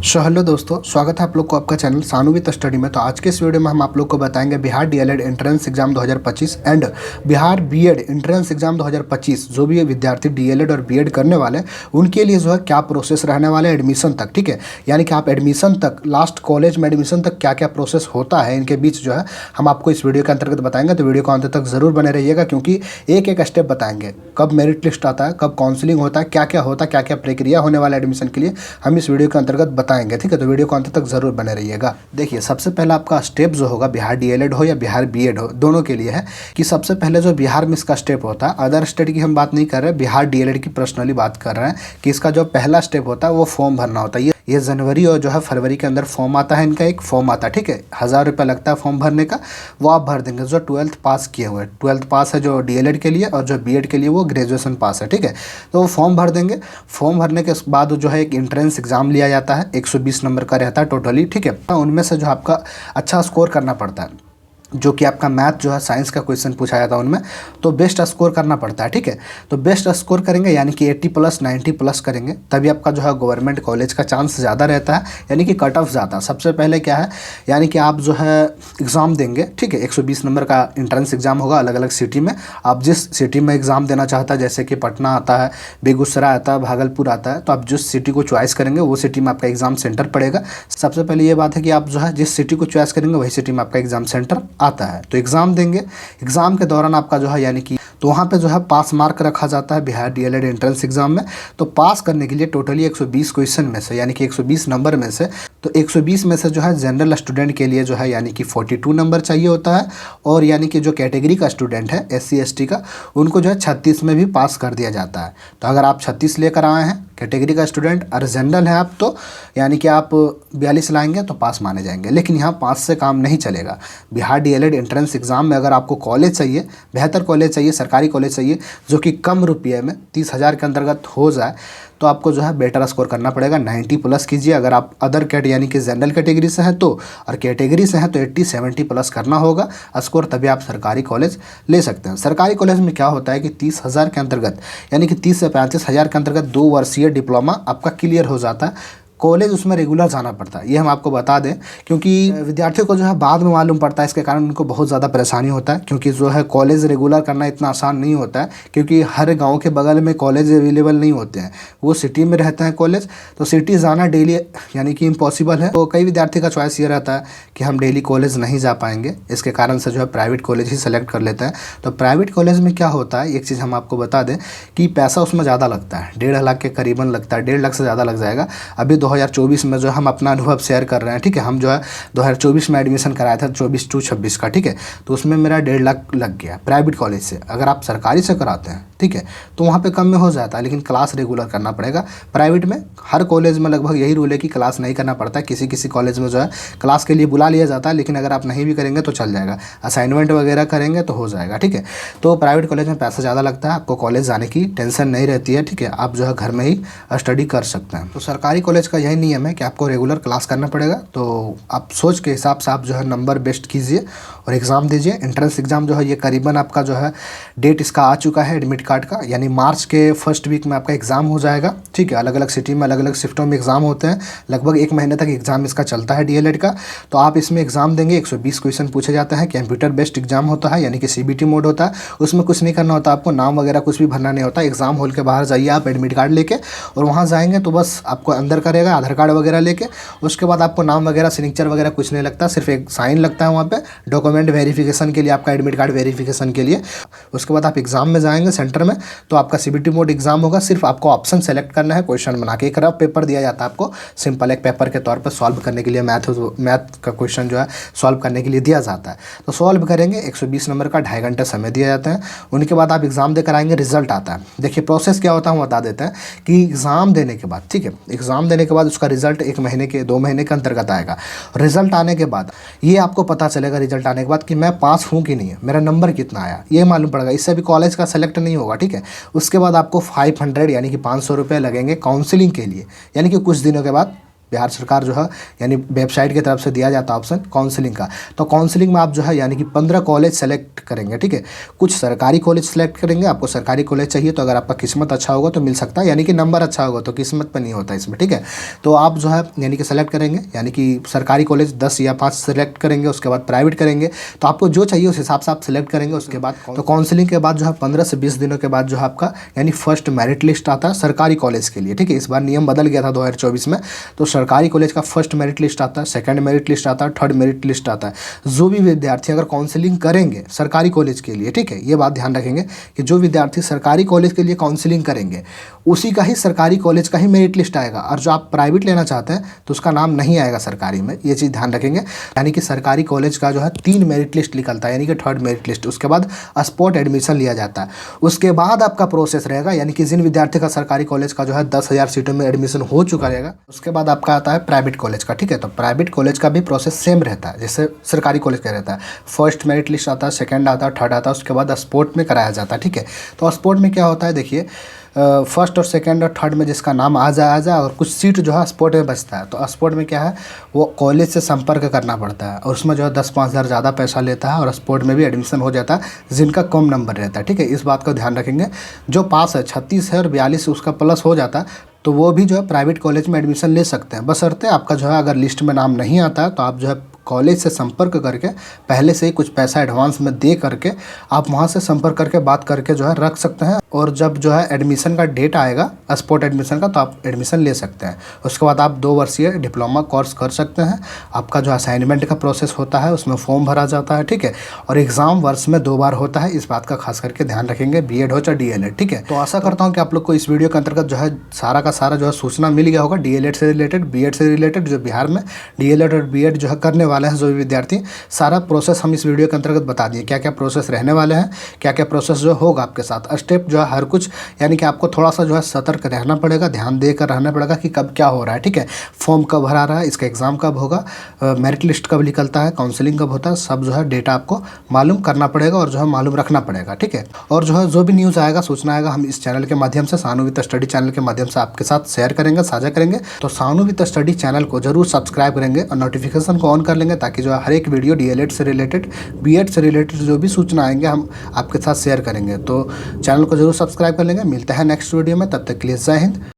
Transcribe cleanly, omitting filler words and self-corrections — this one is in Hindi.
हेलो दोस्तों, स्वागत है आप लोग को आपका चैनल सानुवित स्टडी में। तो आज के इस वीडियो में हम आप लोग को बताएंगे Bihar DElEd entrance exam 2025 and Bihar BEd entrance exam 2025। जो भी विद्यार्थी डीएलएड और बीएड करने वाले उनके लिए जो है क्या प्रोसेस रहने वाले एडमिशन तक, ठीक है। यानी कि आप एडमिशन तक, लास्ट कॉलेज में एडमिशन तक क्या क्या प्रोसेस होता है इनके बीच जो है हम आपको इस वीडियो के अंतर्गत बताएंगे। तो वीडियो को अंत तक जरूर बने रहिएगा, क्योंकि एक एक स्टेप बताएंगे। कब मेरिट लिस्ट आता है, कब काउंसलिंग होता है, क्या क्या होता है, क्या क्या प्रक्रिया होने वाला एडमिशन के लिए हम इस वीडियो के अंतर्गत बताएंगे, ठीक है। तो वीडियो को अंत तक जरूर बने रहिएगा। देखिए, सबसे पहला आपका स्टेप जो होगा बिहार डीएलएड हो या बिहार बीएड हो, दोनों के लिए है कि सबसे पहले जो बिहार में इसका स्टेप होता है, अदर स्टेट की हम बात नहीं कर रहे, बिहार डीएलएड की पर्सनली बात कर रहे हैं कि इसका जो पहला स्टेप होता है वो फॉर्म भरना होता है। ये जनवरी और जो है फरवरी के अंदर फॉर्म आता है, इनका एक फॉर्म आता है, ठीक है। 1000 रुपये लगता है फॉर्म भरने का, वो आप भर देंगे जो 12th पास किए हुए हैं। 12th पास है जो डीएलएड के लिए, और जो बीएड के लिए वो ग्रेजुएशन पास है, ठीक है। तो वो फॉर्म भर देंगे। फॉर्म भरने के बाद जो है एक एंट्रेंस एग्जाम लिया जाता है, 120 नंबर का रहता है टोटली, ठीक है। उनमें से जो आपका अच्छा स्कोर करना पड़ता है, जो कि आपका मैथ जो है साइंस का क्वेश्चन पूछा जाता है उनमें, तो बेस्ट स्कोर करना पड़ता है, ठीक है। तो बेस्ट स्कोर करेंगे यानी कि 80+ 90+ करेंगे, तभी आपका जो है गवर्नमेंट कॉलेज का चांस ज़्यादा रहता है, यानी कि कट ऑफ ज़्यादा। सबसे पहले क्या है, यानी कि आप जो है एग्ज़ाम देंगे, ठीक है। 120 नंबर का एंट्रेंस एग्जाम होगा अलग अलग सिटी में। आप जिस सिटी में एग्ज़ाम देना चाहता है, जैसे कि पटना आता है, बेगूसराय आता है, भागलपुर आता है, तो आप जिस सिटी को चॉइस करेंगे वो सिटी में आपका एग्ज़ाम सेंटर पड़ेगा। सबसे पहले ये बात है कि आप जो है जिस सिटी को चॉइस करेंगे वही सिटी में आपका एग्ज़ाम सेंटर आता है। तो एग्ज़ाम देंगे, एग्ज़ाम के दौरान आपका जो है यानी कि तो वहाँ पे जो है पास मार्क रखा जाता है बिहार डीएलएड एंट्रेंस एग्जाम में। तो पास करने के लिए टोटली 120 क्वेश्चन में से, यानी कि 120 नंबर में से, तो 120 में से जो है जनरल स्टूडेंट के लिए जो है यानी कि 42 नंबर चाहिए होता है, और यानी कि जो कैटेगरी का स्टूडेंट है SC ST का, उनको जो है 36 में भी पास कर दिया जाता है। तो अगर आप 36 लेकर आए हैं कैटेगरी का स्टूडेंट और जनरल है आप, तो यानी कि आप 42 लाएंगे तो पास माने जाएंगे। लेकिन यहाँ 5 से काम नहीं चलेगा। बिहार डीएलएड एंट्रेंस एग्जाम में अगर आपको कॉलेज चाहिए, बेहतर कॉलेज चाहिए, सरकारी कॉलेज चाहिए, जो कि कम रुपये में 30,000 के अंतर्गत हो जाए, तो आपको जो है बेटर स्कोर करना पड़ेगा। 90+ कीजिए अगर आप अदर यानी कि जनरल कैटेगरी से हैं तो, और कैटेगरी से हैं तो 80-70+ करना होगा स्कोर, तभी आप सरकारी कॉलेज ले सकते हैं। सरकारी कॉलेज में क्या होता है कि 30,000 के अंतर्गत, यानी कि 30 से 35,000 के अंतर्गत 2 वर्षीय डिप्लोमा आपका क्लियर हो जाता है। कॉलेज उसमें रेगुलर जाना पड़ता है, ये हम आपको बता दें, क्योंकि विद्यार्थियों को जो है बाद में मालूम पड़ता है। इसके कारण उनको बहुत ज़्यादा परेशानी होता है, क्योंकि जो है कॉलेज रेगुलर करना इतना आसान नहीं होता है, क्योंकि हर गांव के बगल में कॉलेज अवेलेबल नहीं होते हैं, वो सिटी में रहते हैं कॉलेज। तो सिटी जाना डेली यानी कि इम्पॉसिबल है। तो कई विद्यार्थी का चॉइस ये रहता है कि हम डेली कॉलेज नहीं जा पाएंगे, इसके कारण से जो है प्राइवेट कॉलेज ही सेलेक्ट कर लेते हैं। तो प्राइवेट कॉलेज में क्या होता है, एक चीज़ हम आपको बता दें कि पैसा उसमें ज़्यादा लगता है, 1.5 लाख के करीबन लगता है, 1.5 लाख से ज़्यादा लग जाएगा। अभी 2024 में जो हम अपना अनुभव शेयर कर रहे हैं, ठीक है। हम जो है 2024 में एडमिशन कराया था 24/2/26 का, ठीक है। तो उसमें मेरा 1.5 लाख लग गया प्राइवेट कॉलेज से। अगर आप सरकारी से कराते हैं, ठीक है, तो वहाँ पे कम में हो जाता है, लेकिन क्लास रेगुलर करना पड़ेगा। प्राइवेट में हर कॉलेज में लगभग यही रूल है कि क्लास नहीं करना पड़ता है। किसी किसी कॉलेज में जो है क्लास के लिए बुला लिया जाता है, लेकिन अगर आप नहीं भी करेंगे तो चल जाएगा, असाइनमेंट वगैरह करेंगे तो हो जाएगा, ठीक है। तो प्राइवेट कॉलेज में पैसा ज़्यादा लगता है, आपको कॉलेज जाने की टेंशन नहीं रहती है, ठीक है। आप जो है घर में ही स्टडी कर सकते हैं। तो सरकारी कॉलेज का यही नियम है कि आपको रेगुलर क्लास करना पड़ेगा। तो आप सोच के हिसाब से आप जो है नंबर बेस्ट कीजिए और एग्ज़ाम दीजिए। एंट्रेंस एग्ज़ाम जो है ये करीबन आपका जो है डेट इसका आ चुका है एडमिट कार्ड का, यानी मार्च के फर्स्ट वीक में आपका एग्ज़ाम हो जाएगा, ठीक है। अलग अलग सिटी में अलग अलग शिफ्टों में एग्ज़ाम होते हैं, लगभग 1 महीने तक एग्ज़ाम इसका चलता है डीएलएड का। तो आप इसमें एग्ज़ाम देंगे, 120 क्वेश्चन पूछे जाते हैं, कंप्यूटर बेस्ड एग्जाम होता है, यानी कि CBT मोड होता है। उसमें कुछ नहीं करना होता, आपको नाम वगैरह कुछ भी भरना नहीं होता। एग्ज़ाम हॉल के बाहर जाइए आप एडमिट कार्ड लेके, और वहाँ जाएंगे तो बस आपको अंदर करेगा आधार कार्ड वगैरह लेके। उसके बाद आपको नाम वगैरह सिग्नेचर वगैरह कुछ नहीं लगता, सिर्फ एक साइन लगता है वहाँ पे डॉक्यूमेंट वेरिफिकेशन के लिए, आपका एडमिट कार्ड वेरिफिकेशन के लिए। उसके बाद आप एग्ज़ाम में जाएंगे सेंटर में, तो आपका CBT मोड एग्जाम होगा। सिर्फ आपको ऑप्शन सेलेक्ट करना है, क्वेश्चन बना के एक रफ पेपर दिया जाता है आपको, सिंपल एक पेपर के तौर पर सॉल्व करने के लिए, मैथ का क्वेश्चन जो है सॉल्व करने के लिए दिया जाता है। तो सॉल्व करेंगे, 120 नंबर का 2.5 घंटे समय दिया जाता है। उनके बाद आप एग्ज़ाम देकर आएंगे, रिजल्ट आता है। देखिए प्रोसेस क्या होता है हम बता देते हैं कि एग्ज़ाम देने के बाद, ठीक है, एग्ज़ाम देने के बाद उसका रिजल्ट 1 महीने के 2 महीने के अंतर्गत आएगा। रिजल्ट आने के बाद ये आपको पता चलेगा, रिजल्ट आने के बाद, कि मैं पास हूँ कि नहीं है, मेरा नंबर कितना आया, ये मालूम पड़ेगा। इससे भी कॉलेज का सेलेक्ट नहीं होगा, ठीक है। उसके बाद आपको 500 यानी कि 500 रुपये लगेंगे काउंसलिंग के लिए, यानी कि कुछ दिनों के बाद बिहार सरकार जो है यानी वेबसाइट की तरफ से दिया जाता है ऑप्शन काउंसलिंग का। तो काउंसलिंग में आप जो है यानी कि 15 कॉलेज सेलेक्ट करेंगे, ठीक है। कुछ सरकारी कॉलेज सेलेक्ट करेंगे, आपको सरकारी कॉलेज चाहिए तो अगर आपका किस्मत अच्छा होगा तो मिल सकता है, यानी कि नंबर अच्छा होगा तो किस्मत पर नहीं होता इसमें, ठीक है। तो आप जो है यानी कि सेलेक्ट करेंगे, यानी कि सरकारी कॉलेज 10 या 5 सेलेक्ट करेंगे, उसके बाद प्राइवेट करेंगे। तो आपको जो चाहिए उस हिसाब से आप सेलेक्ट करेंगे। उसके बाद तो काउंसलिंग के बाद जो है 15 से 20 दिनों के बाद जो है आपका यानी फर्स्ट मेरिट लिस्ट आता है सरकारी कॉलेज के लिए, ठीक है। इस बार नियम बदल गया था 2024 में, तो सरकारी कॉलेज का फर्स्ट मेरिट लिस्ट आता है, सेकंड मेरिट लिस्ट आता है, थर्ड मेरिट लिस्ट आता है। जो भी विद्यार्थी अगर काउंसलिंग करेंगे सरकारी कॉलेज के लिए, ठीक है, ये बात ध्यान रखेंगे कि जो विद्यार्थी सरकारी कॉलेज के लिए काउंसलिंग करेंगे उसी का ही सरकारी कॉलेज का ही मेरिट लिस्ट आएगा, और जो आप प्राइवेट लेना चाहते हैं तो उसका नाम नहीं आएगा सरकारी में, ये चीज़ ध्यान रखेंगे। यानी कि सरकारी कॉलेज का जो है 3 मेरिट लिस्ट निकलता है, यानी कि थर्ड मेरिट लिस्ट, उसके बाद स्पॉट एडमिशन लिया जाता है। उसके बाद आपका प्रोसेस रहेगा, यानी कि जिन विद्यार्थी का सरकारी कॉलेज का जो है 10,000 सीटों में एडमिशन हो चुका रहेगा, उसके बाद आपका आता है प्राइवेट कॉलेज का, ठीक है। तो प्राइवेट कॉलेज का भी प्रोसेस सेम रहता है जैसे सरकारी कॉलेज का रहता है। फर्स्ट मेरिट लिस्ट आता है, सेकंड आता है, थर्ड आता है, उसके बाद स्पोर्ट में कराया जाता है, ठीक है। तो स्पोर्ट में क्या होता है, देखिए फर्स्ट और सेकंड और थर्ड में जिसका नाम आ जाए और कुछ सीट जो है स्पोर्ट में बचता है, तो स्पोर्ट में क्या है वो कॉलेज से संपर्क करना पड़ता है, और उसमें जो है 10-5 हज़ार ज़्यादा पैसा लेता है, और स्पोर्ट में भी एडमिशन हो जाता है जिनका कम नंबर रहता है, ठीक है। इस बात का ध्यान रखेंगे। जो पास है 36 है और 42 उसका प्लस हो जाता है तो वो भी जो है प्राइवेट कॉलेज में एडमिशन ले सकते हैं, बशर्ते आपका जो है अगर लिस्ट में नाम नहीं आता है तो आप जो है कॉलेज से संपर्क करके पहले से ही कुछ पैसा एडवांस में दे करके आप वहाँ से संपर्क करके बात करके जो है रख सकते हैं, और जब जो है एडमिशन का डेट आएगा स्पोर्ट एडमिशन का तो आप एडमिशन ले सकते हैं। उसके बाद आप 2 वर्षीय डिप्लोमा कोर्स कर सकते हैं। आपका जो असाइनमेंट का प्रोसेस होता है उसमें फॉर्म भरा जाता है, ठीक है, और एग्ज़ाम वर्ष में 2 बार होता है, इस बात का खास करके ध्यान रखेंगे, बीएड हो चाहे डीएलएड, ठीक है। तो आशा करता हूँ कि आप लोग को इस वीडियो के अंतर्गत जो है सारा का सारा जो है सूचना मिल गया होगा, डीएलएड से रिलेटेड, बीएड से रिलेटेड। जो बिहार में डीएलएड और बीएड जो है करने वाले हैं जो भी विद्यार्थी, सारा प्रोसेस हम इस वीडियो के अंतर्गत बता दिए, क्या क्या प्रोसेस रहने वाले हैं, क्या क्या प्रोसेस जो होगा आपके साथ, स्टेप जो है हर कुछ, यानी कि आपको थोड़ा सा जो है सतर्क रहना पड़ेगा, ध्यान देकर रहना पड़ेगा कि कब क्या हो रहा है, ठीक है। फॉर्म कब भरा रहा है, इसका एग्ज़ाम कब होगा, मेरिट लिस्ट कब निकलता है, काउंसलिंग कब होता है, सब जो है डेटा आपको मालूम करना पड़ेगा और जो है मालूम रखना पड़ेगा, ठीक है। और जो है जो भी न्यूज़ आएगा, सूचना आएगा, हम इस चैनल के माध्यम से, सानूवित स्टडी चैनल के माध्यम से आपके साथ शेयर करेंगे, साझा करेंगे। तो सानूवित स्टडी चैनल को जरूर सब्सक्राइब करेंगे और नोटिफिकेशन को ऑन कर लेंगे, ताकि जो है हर एक वीडियो डीएलएड से रिलेटेड, बीएड से रिलेटेड जो भी सूचना आएंगे हम आपके साथ शेयर करेंगे। तो चैनल को जरूर सब्सक्राइब कर लेंगे। मिलते हैं नेक्स्ट वीडियो में, तब तक के लिए जय हिंद।